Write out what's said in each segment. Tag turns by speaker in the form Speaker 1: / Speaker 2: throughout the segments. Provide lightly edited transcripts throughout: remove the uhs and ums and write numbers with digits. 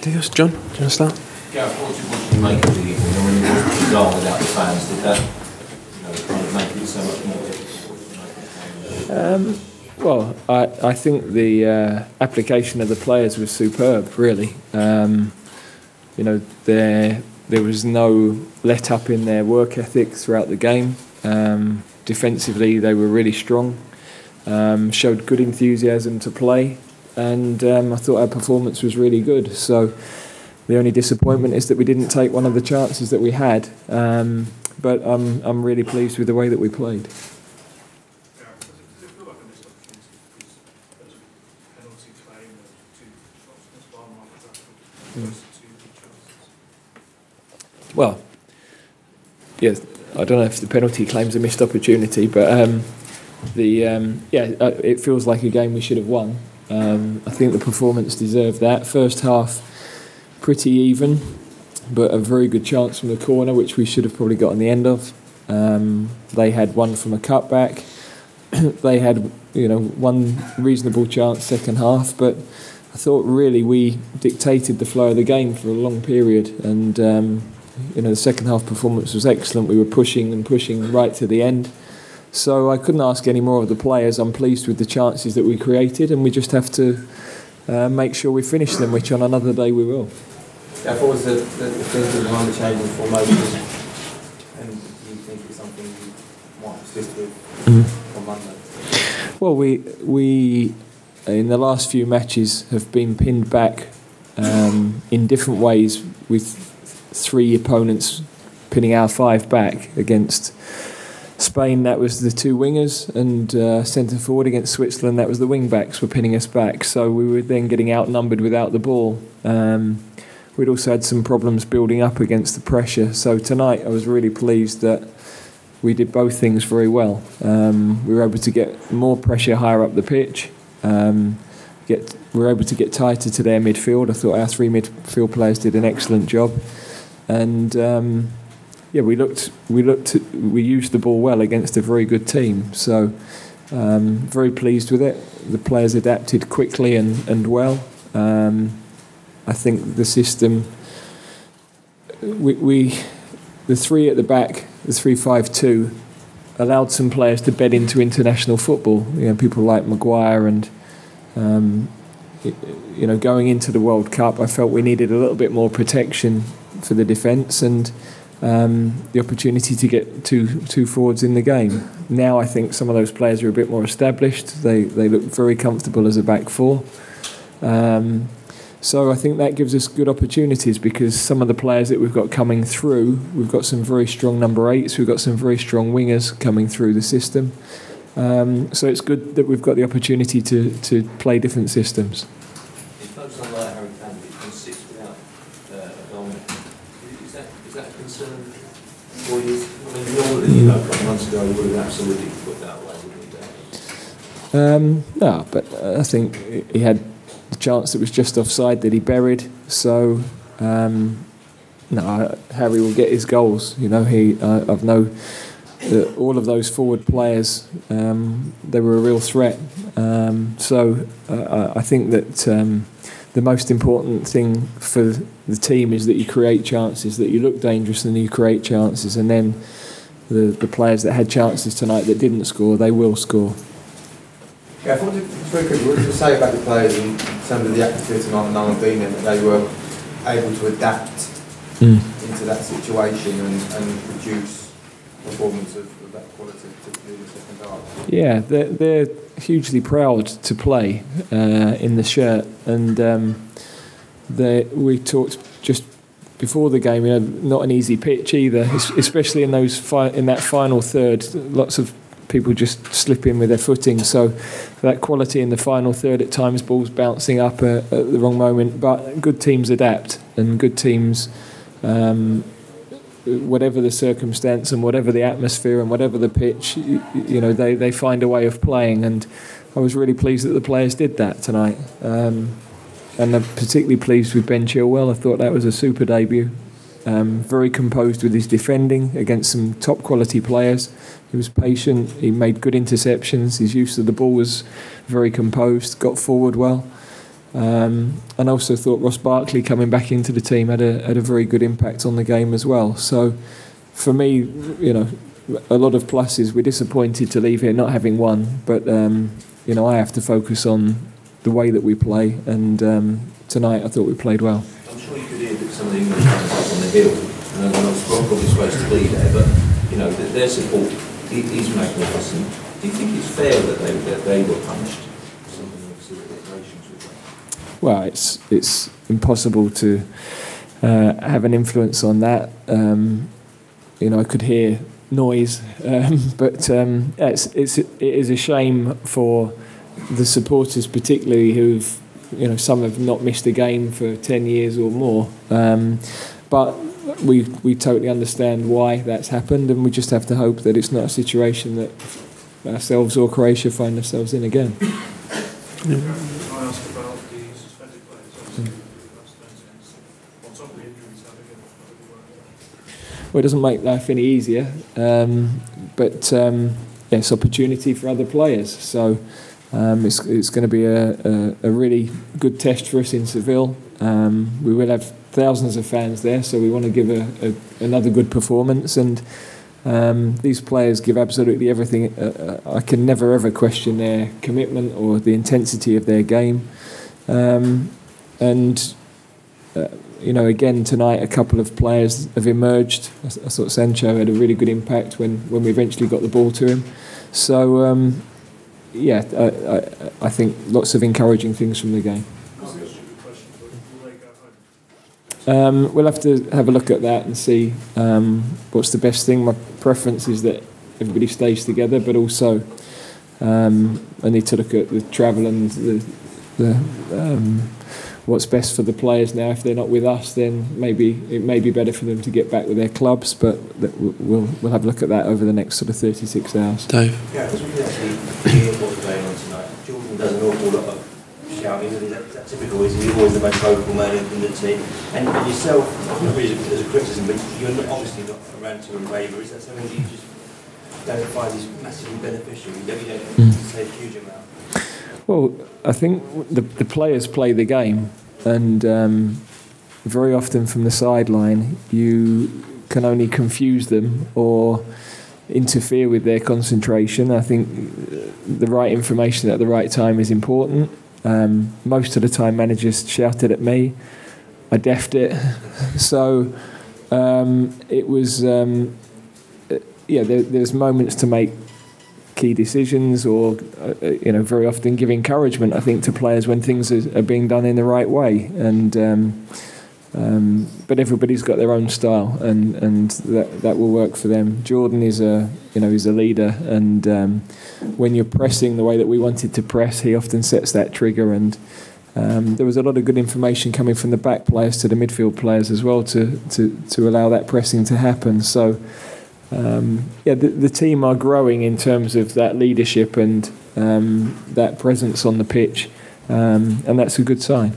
Speaker 1: John, do you want to start?
Speaker 2: Gareth, what did you make of the evening? When it wasn't bizarre without the fans, did that kind of make it so much more difficult?
Speaker 1: Well, I think the application of the players was superb, really. There was no let up in their work ethic throughout the game. Defensively, they were really strong, showed good enthusiasm to play, and I thought our performance was really good. So the only disappointment is that we didn't take one of the chances that we had, but I'm really pleased with the way that we played. Well, yes, I don't know if the penalty claim's a missed opportunity, but it feels like a game we should have won. I think the performance deserved that. First half, pretty even, but a very good chance from the corner, which we should have probably got on the end of. They had one from a cutback. They had, one reasonable chance second half, but I thought really we dictated the flow of the game for a long period, and the second half performance was excellent. We were pushing right to the end. So I couldn't ask any more of the players. I'm pleased with the chances that we created, and we just have to make sure we finish them, which on another day we will.
Speaker 2: Yeah, what was the thinking behind the change in formation? And do you think it's something you might persist with on Monday?
Speaker 1: Well, we in the last few matches have been pinned back in different ways, with three opponents pinning our five back. Against Spain, that was the two wingers, and centre forward against Switzerland, that was the wing backs were pinning us back. So we were then getting outnumbered without the ball. We'd also had some problems building up against the pressure. So tonight I was really pleased that we did both things very well. We were able to get more pressure higher up the pitch. We were able to get tighter to their midfield. I thought our three midfield players did an excellent job. And we used the ball well against a very good team. So very pleased with it. The players adapted quickly and well. I think the system, the three at the back, the 3-5-2, allowed some players to bed into international football. People like Maguire and going into the World Cup, I felt we needed a little bit more protection for the defence and the opportunity to get two forwards in the game. Now I think some of those players are a bit more established. They look very comfortable as a back four. So I think that gives us good opportunities, because some of the players that we've got coming through, we've got some very strong number 8s, we've got some very strong wingers coming through the system. So it's good that we've got the opportunity to play different systems.
Speaker 2: It's not something like Harry Kane, but he sits without a goal. Is that a concern for you? I mean, normally, a couple of months ago, we would have absolutely put that away, wouldn't we?
Speaker 1: No, but I think he had the chance that was just offside that he buried. So, Harry will get his goals. I've known that all of those forward players, they were a real threat. I think that the most important thing for the team is that you create chances, that you look dangerous and you create chances, and then the players that had chances tonight that didn't score, they will score.
Speaker 3: Yeah, I thought it's very quick. What did you say about the players in terms of the atmosphere tonight and Alan Bean, that they were able to adapt into that situation and produce performance of that quality, particularly in the second half?
Speaker 1: Yeah, they're hugely proud to play in the shirt, and we talked just before the game. Not an easy pitch either, especially in that final third. Lots of people just slip in with their footing, so that quality in the final third, at times balls bouncing up at the wrong moment, but good teams adapt, and good teams, whatever the circumstance and whatever the atmosphere and whatever the pitch, they find a way of playing, and I was really pleased that the players did that tonight. And I'm particularly pleased with Ben Chilwell. I thought that was a super debut. Very composed with his defending against some top quality players. He was patient, he made good interceptions, his use of the ball was very composed, got forward well. And I also thought Ross Barkley coming back into the team had a very good impact on the game as well. So for me, a lot of pluses. We're disappointed to leave here not having won, but I have to focus on the way that we play, and tonight I thought we played well.
Speaker 2: I'm sure you could hear that some of the English fans up on the hill, and they're not probably supposed to be there, but their support is magnificent. Do you think it's fair that they were punished?
Speaker 1: Well, it's impossible to have an influence on that. I could hear noise, but it is a shame for the supporters, particularly who've, some have not missed a game for 10 years or more. But we totally understand why that's happened, and we just have to hope that it's not a situation that ourselves or Croatia find themselves in again.
Speaker 4: Yeah. I ask about the suspended players, obviously, on top of the injuries, how they get.
Speaker 1: Well, it doesn't make life any easier, but it's opportunity for other players. So it's going to be a really good test for us in Seville. We will have thousands of fans there, so we want to give another good performance. And these players give absolutely everything. I can never ever question their commitment or the intensity of their game. Again tonight, a couple of players have emerged. I thought Sancho had a really good impact when we eventually got the ball to him. So I think lots of encouraging things from the game. We'll have to have a look at that and see what's the best thing. My preference is that everybody stays together, but also I need to look at the travel and the what's best for the players now. If they're not with us, then maybe it may be better for them to get back with their clubs, but we'll have a look at that over the next sort of 36 hours.
Speaker 5: Dave?
Speaker 2: Yeah, because we can actually hear what's going on tonight. Jordan does an awful lot of shouting. Is that typical? Is he always the most vocal man in the team? And yourself, not really as a criticism, but you're obviously not around to a raver. Is that something that you just don't find is massively beneficial? You don't say a huge amount.
Speaker 1: Well, I think the players play the game, and very often from the sideline you can only confuse them or interfere with their concentration. I think the right information at the right time is important. Most of the time managers shouted at me, I deffed it. So it was, there's moments to make key decisions, or very often give encouragement, I think, to players when things are being done in the right way. And but everybody's got their own style, and that will work for them. Jordan is a leader, and when you're pressing the way that we wanted to press, he often sets that trigger. And there was a lot of good information coming from the back players to the midfield players as well to allow that pressing to happen. So the team are growing in terms of that leadership and that presence on the pitch, and that's a good sign.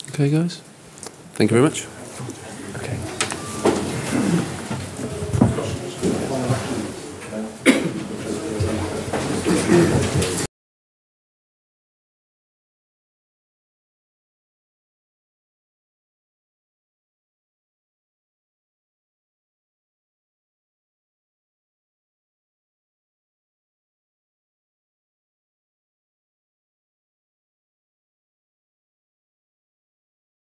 Speaker 5: Okay, guys. Thank you very much.